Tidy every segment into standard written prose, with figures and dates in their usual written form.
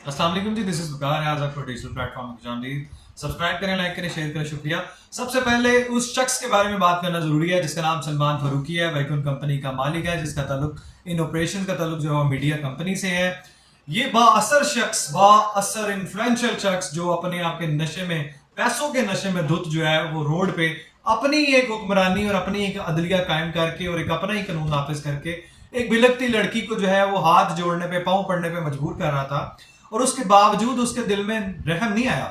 अस्सलाम वालेकुम जी, this is बुकार है। आज आपको डिजिटल प्लेटफॉर्म में खुशामदीद। सब्सक्राइब करें, लाइक करें, शेयर करें, शुक्रिया। सबसे पहले उस शख्स के बारे में बात करना जरूरी है जिसका नाम सलमान फारूकी है। वैकुन कंपनी का मालिक है, जिसका ताल्लुक इन ऑपरेशन का ताल्लुक जो है मीडिया कंपनी से है। ये बाअसर शख्स, बाअसर इन्फ्लुएंशियल शख्स जो अपने आप के नशे में, पैसों के नशे में धुत जो है वो रोड पे अपनी एक हुक्मरानी और अपनी एक अदलिया कायम करके और एक अपना ही कानून नाफिज करके एक बिलकती लड़की को जो है वो हाथ जोड़ने पे, पांव पड़ने पे मजबूर कर रहा था, और उसके बावजूद उसके दिल में रहम नहीं आया।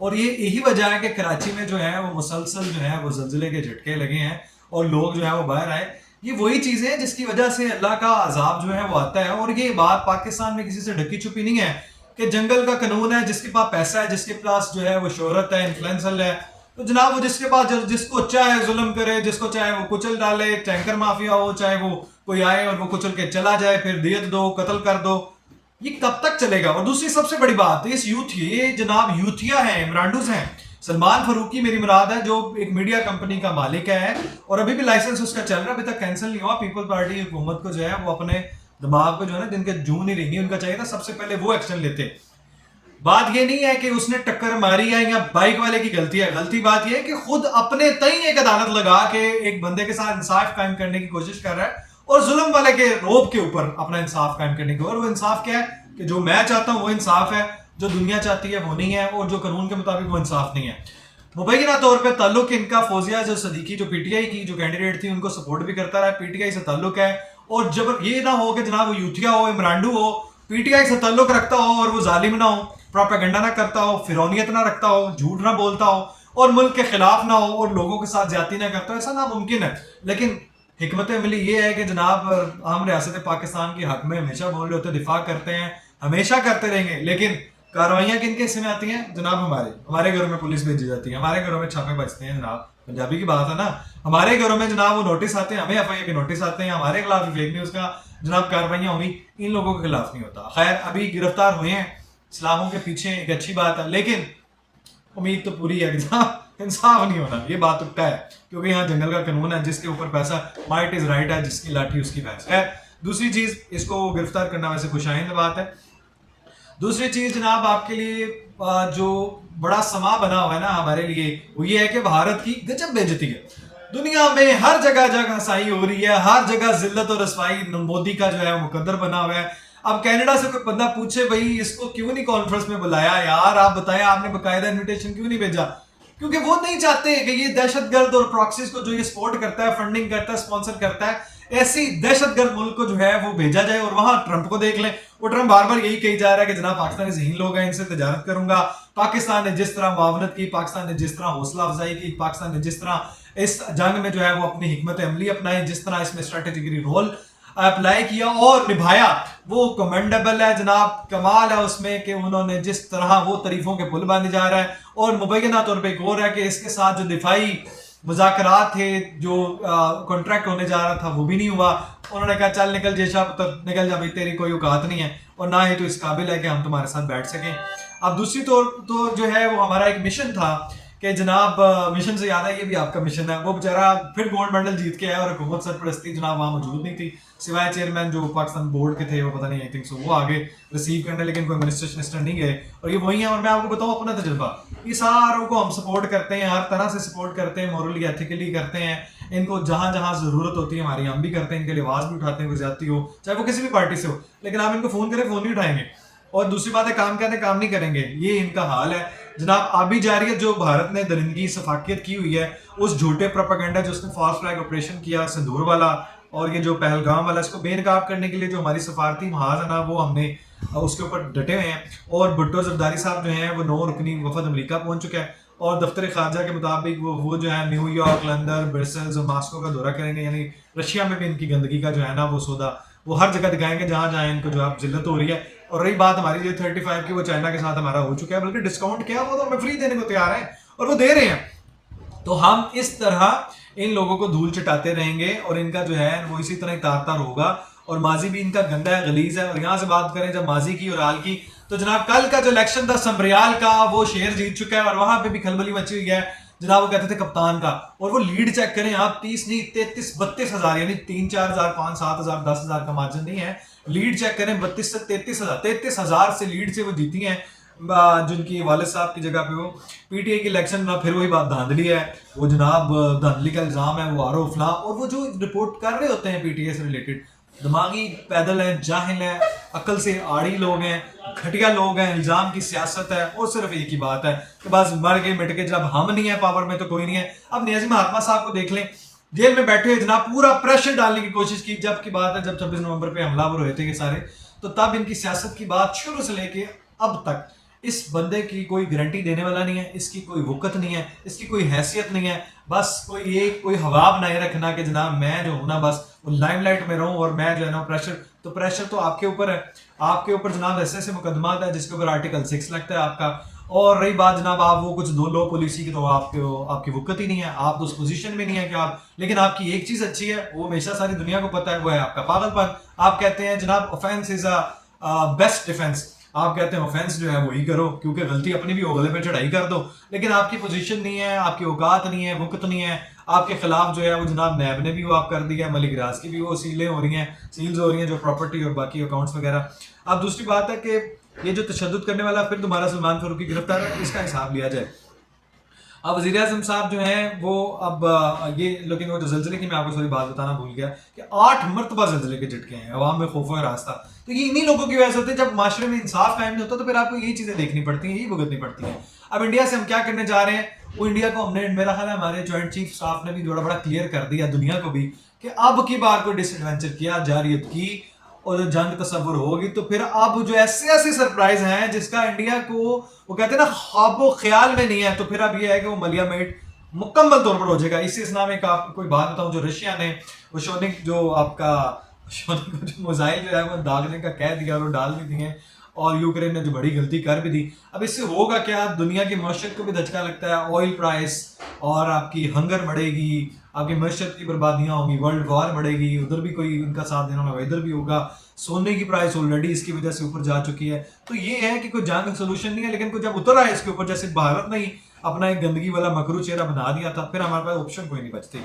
और ये यही वजह है कि कराची में जो है वो मुसलसल जो है वो जल्जले के झटके लगे हैं और लोग जो है वो बाहर आए। ये वही चीजें हैं जिसकी वजह से अल्लाह का अजाब जो है वो आता है। और ये बात पाकिस्तान में किसी से ढकी छुपी नहीं है कि जंगल का कानून है, जिसके पास पैसा है, जिसके पास जो है वो शोहरत है, इन्फ्लुएंसर है, तो जनाब वो जिसके पास जिसको चाहे जुल्म करे, जिसको चाहे वो कुचल डाले। टैंकर माफिया हो, चाहे वो कोई आए और वो कुचल के चला जाए, फिर दियत दो, कत्ल कर दो। ये कब तक चलेगा? और दूसरी सबसे बड़ी बात, इस यूथ, ये जनाब यूथिया हैं, इमरांडूज हैं। सलमान फारूकी मेरी मुराद है, जो एक मीडिया कंपनी का मालिक है और अभी भी लाइसेंस उसका चल रहा है, अभी तक कैंसिल नहीं हुआ। पीपल पार्टी हुकूमत को जो है वो अपने दिमाग को जो है ना, जिनके जून नहीं रहेंगी, उनका चाहिए था सबसे पहले वो एक्शन लेते। बात ये नहीं है कि उसने टक्कर मारी है या बाइक वाले की गलती है। गलती बात ये है कि खुद अपने तई एक अदालत लगा के एक बंदे के साथ इंसाफ कायम करने की कोशिश कर रहा है और जुल्म वाले के रोब के ऊपर अपना इंसाफ कायम करने की। और वो इंसाफ क्या है कि जो मैं चाहता हूं वो इंसाफ है, जो दुनिया चाहती है वो नहीं है, और जो कानून के मुताबिक वो इंसाफ नहीं है। मुबैना तौर पे ताल्लुक इनका फौजिया जो सदीकी, जो पीटीआई की जो कैंडिडेट थी, उनको सपोर्ट भी करता रहा, पीटीआई से ताल्लुक है। और जब ये ना हो कि जनाब वो यूथिया हो, इमरांडू हो, पीटीआई से ताल्लुक रखता हो और वो जालिम ना हो, प्रोपेगेंडा ना करता हो, फिरौनियत ना रखता हो, झूठ ना बोलता हो और मुल्क के खिलाफ ना हो और लोगों के साथ ज्यादती ना करता हो, ऐसा नामुमकिन है। लेकिन हिकमत अमली ये है कि जनाब हम रियासत पाकिस्तान के हक में हमेशा बोल रहे होते, दिफा करते हैं, हमेशा करते रहेंगे। लेकिन कार्रवाइयाँ किनके हिस्से में आती हैं जनाब? हमारे घरों में पुलिस भेजी जाती है, हमारे घरों में छापे बजते हैं जनाब। पंजाबी की बात है ना, हमारे घरों में जनाब वो नोटिस आते हैं, हमें एफआईआर के नोटिस आते हैं, हमारे खिलाफ फेक न्यूज का जनाब कार्रवाइयाँ होंगी, इन लोगों के खिलाफ नहीं होता। खैर अभी गिरफ्तार हुए हैं, इस्लामों के पीछे, एक अच्छी बात है, लेकिन उम्मीद तो पूरी है कि इंसाफ नहीं होना, ये बात तो है। क्योंकि यहाँ जंगल का कानून है, जिसके ऊपर पैसा, माइट इज राइट है, जिसकी लाठी उसकी भैंस है। दूसरी चीज, इसको गिरफ्तार करना वैसे खुशाइंद बात है। दूसरी चीज जनाब आपके लिए जो बड़ा समा बना हुआ है ना हमारे लिए, वो ये है कि भारत की गजब बेइज्जती है। दुनिया में हर जगह जगह हसाई हो रही है, हर जगह जिल्लत और रसवाई मोदी का जो है मुकद्दर बना हुआ है। अब कनाडा से कोई बंदा पूछे भाई इसको क्यों नहीं कॉन्फ्रेंस में बुलाया, यार आप बताएं, आपने बकायदा इनविटेशन क्यों नहीं भेजा? क्योंकि वो नहीं चाहते कि ये दहशतगर्द और प्रॉक्सीज को जो ये सपोर्ट करता है, फंडिंग करता है, स्पॉन्सर करता है, ऐसी दहशतगर्द मुल्क को जो है वो भेजा जाए और वहां ट्रंप को देख लें। वो ट्रंप बार बार यही कही जा रहा है कि जनाब पाकिस्तानी ज़हीन लोग हैं, इनसे तजारत करूंगा। पाकिस्तान ने जिस तरह मुआवनत की, पाकिस्तान ने जिस तरह हौसला अफजाई की, पाकिस्तान ने जिस तरह इस जंग में जो है वो अपनी हिकमत अमली अपनाई, जिस तरह इसमें स्ट्रेटेजिकली रोल अप्लाई किया और निभाया, वो कमेंडेबल है जनाब। कमाल है उसमें कि उन्होंने जिस तरह वो तारीफों के पुल बांधे जा रहा है। और मुबैना तौर पर एक और है कि इसके साथ जो दिफाई मुज़ाकरात थे, जो कॉन्ट्रैक्ट होने जा रहा था, वो भी नहीं हुआ। उन्होंने कहा चल निकल जेशा पुत्र, निकल जा भाई, तेरी कोई औकात नहीं है और ना ही तो इस काबिल है कि हम तुम्हारे साथ बैठ सकें। अब दूसरी तौर तो जो है वो हमारा एक मिशन था कि जनाब, मिशन से याद है ये भी आपका मिशन है, वो बेचारा फिर गोल्ड मेडल जीत के आया और हुकूमत सरपरस्ती जनाब वहाँ मौजूद नहीं थी, सिवाय चेयरमैन जो पाकिस्तान बोर्ड के थे, वो पता नहीं, आई थिंक सो वो आगे रिसीव करने, लेकिन कोई मिनिस्टर नहीं गए। और ये वही है। और मैं आपको बताऊँ अपना तजुर्बा, ये सारों को हम सपोर्ट करते हैं, हर तरह से सपोर्ट करते हैं, मॉरली एथिकली करते हैं इनको, जहाँ जहाँ जरूरत होती है हमारी हम भी करते हैं, इनके लिए आवाज भी उठाते हैं, कोई ज्यादती हो चाहे वो किसी भी पार्टी से हो। लेकिन आप इनको फोन करें, फोन नहीं उठाएंगे। और दूसरी बात है, काम कहते काम नहीं करेंगे, ये इनका हाल है जनाब। आबी जारियत जो भारत ने दरिंदगी सफाकियत की हुई है, उस झूठे प्रोपेगेंडा जो उसने फॉल्स फ्लैग ऑपरेशन किया सिंदूर वाला और ये जो पहलगाम वाला, इसको बेनकाब करने के लिए जो हमारी सफारती महाज है ना, वो हमने उसके ऊपर डटे हुए हैं। और भुट्टो जरदारी साहब जो हैं वो 9 रुकनी वफद अमेरिका पहुंच चुका है और दफ्तर खारजा के मुताबिक वो जो है न्यूयॉर्क, लंदन, ब्रसेल्स और मॉस्को का दौरा करेंगे। यानी रशिया में भी इनकी गंदगी का जो है ना वो सौदा वो हर जगह दिखाएंगे जहां जहां इनको जो है जिल्लत हो रही है। और रही बात हमारी जो 35 की, वो चाइना के साथ हमारा हो चुका है, बल्कि डिस्काउंट क्या, वो तो हमें फ्री देने को तैयार है और वो दे रहे हैं। तो हम इस तरह इन लोगों को धूल चटाते रहेंगे और इनका जो है वो इसी तरह तार तार होगा। और माजी भी इनका गंदा है, गलीज है। और यहाँ से बात करें जब माजी की और हाल की, तो जनाब कल का जो इलेक्शन था समरियाल का, वो शेर जीत चुका है और वहां पे भी खलबली मची हुई है। जनाब वो कहते थे कप्तान का, और वो लीड चेक करें आप, 30 नहीं 33-32 हज़ार, यानी 3-4 हज़ार 5-7 हज़ार 10 हज़ार का मार्जिन नहीं है। लीड चेक करें 32 से 33 हज़ार से लीड से वो जीती हैं, जिनकी वालिद साहब की जगह पे वो पीटीआई की इलेक्शन में। फिर वही बात धांधली है, वो जनाब धांधली का इल्ज़ाम है, वो आरो फलां, और वो जो रिपोर्ट कर रहे होते हैं पीटीआई से रिलेटेड, दिमागी पैदल हैं, जाहिल हैं, अकल से आड़ी लोग हैं, घटिया लोग हैं, इल्ज़ाम की सियासत है, और सिर्फ एक ही बात है कि बस मर के मिट के, जब हम नहीं है पावर में तो कोई नहीं है। अब नियाज़ी महात्मा साहब को देख लें, जेल में बैठे हुए जनाब, पूरा प्रेशर डालने की कोशिश की। जब की बात है जब 26 नवंबर पे हमलावर हुए थे ये सारे, तो तब इनकी सियासत की बात शुरू से लेके अब तक, इस बंदे की कोई गारंटी देने वाला नहीं है, इसकी कोई वक़्त नहीं है, इसकी कोई हैसियत नहीं है। बस कोई हवा बनाए रखना कि जनाब मैं जो हूँ ना बस वो लाइमलाइट में रहूँ, और मैं जो है ना प्रेशर तो आपके ऊपर है। आपके ऊपर जनाब ऐसे मुकदमा है जिसके ऊपर आर्टिकल 6 लगता है आपका। और रही बात जनाब आप वो कुछ दो लो पॉलिसी की, तो आपकी वक़्त ही नहीं है, आप तो उस पोजीशन में नहीं है कि आप, लेकिन आपकी एक चीज़ अच्छी है, वो हमेशा सारी दुनिया को पता है, वो है आपका पागलपन। आप कहते हैं जनाब offence is a best defence, आप कहते हैं ऑफेंस जो है वही करो, क्योंकि गलती अपनी भी हो, गले पे चढ़ाई कर दो। लेकिन आपकी पोजीशन नहीं है, आपकी औकात नहीं है, वक़्त नहीं है। आपके खिलाफ जो है वो जनाब नैब ने भी वो आप कर दिया है, मलिक रियाज की भी वो सील्स हो रही हैं जो प्रॉपर्टी और बाकी अकाउंट्स वगैरह। अब दूसरी बात है कि ये जो तशद्दुद करने वाला फिर दोबारा सलमान फारूकी गिरफ्तार है, इसका हिसाब लिया जाए। अब वज़ीर आज़म साहब जो हैं वो अब ये, लेकिन वो जो ज़लज़ले की मैं आपको सॉरी बात बताना भूल गया कि 8 मरतबा ज़लज़ले के झटके हैं, अवाम में खौफ और रास्ता। तो ये इन्हीं लोगों की वजह से होते हैं। जब माशरे में इंसाफ कायम नहीं होता तो फिर आपको यही चीज़ें देखनी पड़ती हैं, यही भुगतनी पड़ती हैं। अब इंडिया से हम क्या करने जा रहे हैं, वो इंडिया को हमने, मेरा ख्याल है हमारे जॉइंट चीफ स्टाफ ने भी बड़ा क्लियर कर दिया दुनिया को भी, कि अब की बार कोई डिसएडवेंचर किया, जारियत की और जंग तस्वुर होगी, तो फिर अब जो ऐसे सरप्राइज हैं जिसका इंडिया को, वो कहते हैं ना, ख्वाबो ख्याल में नहीं है, तो फिर अब ये है कि वो मलिया मेट मुकम्मल तौर पर हो जाएगा। इसी इस्लाम में आपको कोई बात बताऊं, जो रशिया ने वो शोनिक जो आपका शोनिक जो मिसाइल जो है वो दागने का कह दिया और वो डाल भी दिए, और यूक्रेन ने जो बड़ी गलती कर भी दी। अब इससे होगा क्या, दुनिया की मईशत को भी धचका लगता है, ऑयल प्राइस और आपकी हंगर बढ़ेगी, आपकी मईशत की बर्बादियाँ होंगी, वर्ल्ड वॉर बढ़ेगी, उधर भी कोई उनका साथ देना होगा, इधर भी होगा। सोने की प्राइस ऑलरेडी इसकी वजह से ऊपर जा चुकी है। तो ये है कि कोई जंग सोल्यूशन नहीं है, लेकिन कोई जब उतर आए इसके ऊपर, जैसे भारत ने ही अपना एक गंदगी वाला मकरू चेहरा बना दिया था, फिर हमारे पास ऑप्शन कोई नहीं बचती।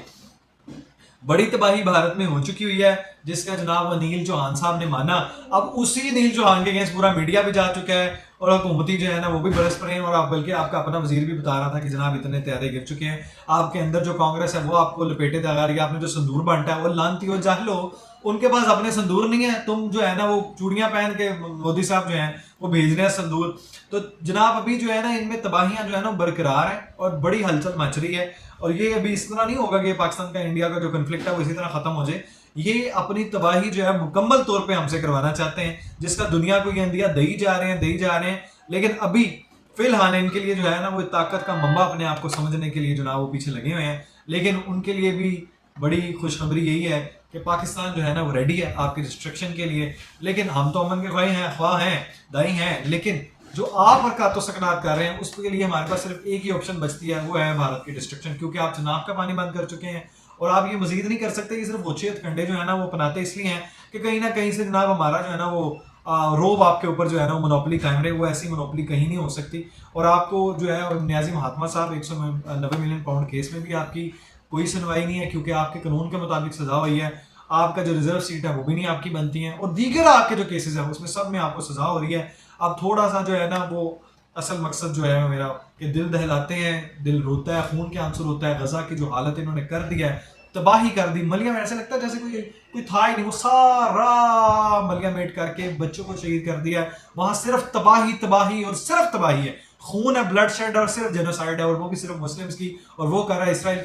बड़ी तबाही भारत में हो चुकी हुई है, जिसका जनाब नील चौहान साहब ने माना। अब उसी नील चौहान के अगेंस्ट पूरा मीडिया भी जा चुका है, और हुकूमती जो है ना वो भी बरस पड़े हैं। और आप, बल्कि आपका अपना वजीर भी बता रहा था कि जनाब इतने तैयारे गिर चुके हैं, आपके अंदर जो कांग्रेस है वो आपको लपेटे दगा रही है, आपने जो संदूर बांटा है वो लानती हो जाहलो, उनके पास अपने संदूर नहीं है, तुम जो है ना वो चूड़ियां पहन के मोदी साहब जो हैं वो भेज रहे हैं संदूर। तो जनाब अभी जो है ना इनमें तबाहियां जो है ना बरकरार है और बड़ी हलचल मच रही है। और ये अभी इस तरह नहीं होगा कि पाकिस्तान का इंडिया का जो कन्फ्लिक्ट है वो इसी तरह खत्म हो जाए। ये अपनी तबाही जो है मुकम्मल तौर पे हमसे करवाना चाहते हैं, जिसका दुनिया को ये अंदिया दई जा रहे हैं। लेकिन अभी फिलहाल इनके लिए जो है ना वो ताकत का मंबा अपने आप को समझने के लिए जो ना वो पीछे लगे हुए हैं। लेकिन उनके लिए भी बड़ी खुशखबरी यही है कि पाकिस्तान जो है ना वो रेडी है आपकी डिस्ट्रक्शन के लिए। लेकिन हम तो अमन के ख्वाह हैं, दाई हैं, लेकिन जो आप और कातो सकनात कर रहे हैं उसके लिए हमारे पास सिर्फ एक ही ऑप्शन बचती है, वो है भारत की डिस्ट्रक्शन। क्योंकि आप चुनाव का पानी बंद कर चुके हैं और आप ये मजीद नहीं कर सकते। ये सिर्फ ओछे हथकंडे जो है ना वो अपनाते इसलिए हैं कि कहीं ना कहीं से जनाब हमारा जो है ना वो रोब आपके ऊपर जो है ना वो मोनोपोली कायम रहे। वो ऐसी मोनोपोली कहीं नहीं हो सकती। और आपको जो है नियाज़ी महात्मा साहब 190 मिलियन पाउंड केस में भी आपकी कोई सुनवाई नहीं है, क्योंकि आपके कानून के मुताबिक सजा हुई है। आपका जो रिजर्व सीट है वो भी नहीं आपकी बनती है, और दीगर आपके जो केसेस हैं उसमें सब में आपको सजा हो रही है। अब थोड़ा सा जो है ना वो असल मकसद जो है मेरा कि दिल दहलाते हैं, दिल रोता है, खून के आंसू रोता है। गजा की जो हालत इन्होंने कर दिया है, तबाही कर दी। मलिया में ऐसा लगता है जैसे कोई था ही नहीं, वो सारा मलिया मेट करके बच्चों को शहीद कर दिया है। वहां सिर्फ तबाही और सिर्फ तबाही है, खून है, ब्लड शेड और सिर्फ जेनोसाइड है, और वो भी सिर्फ मुस्लिम्स की, और वो कर रहा है इसराइल।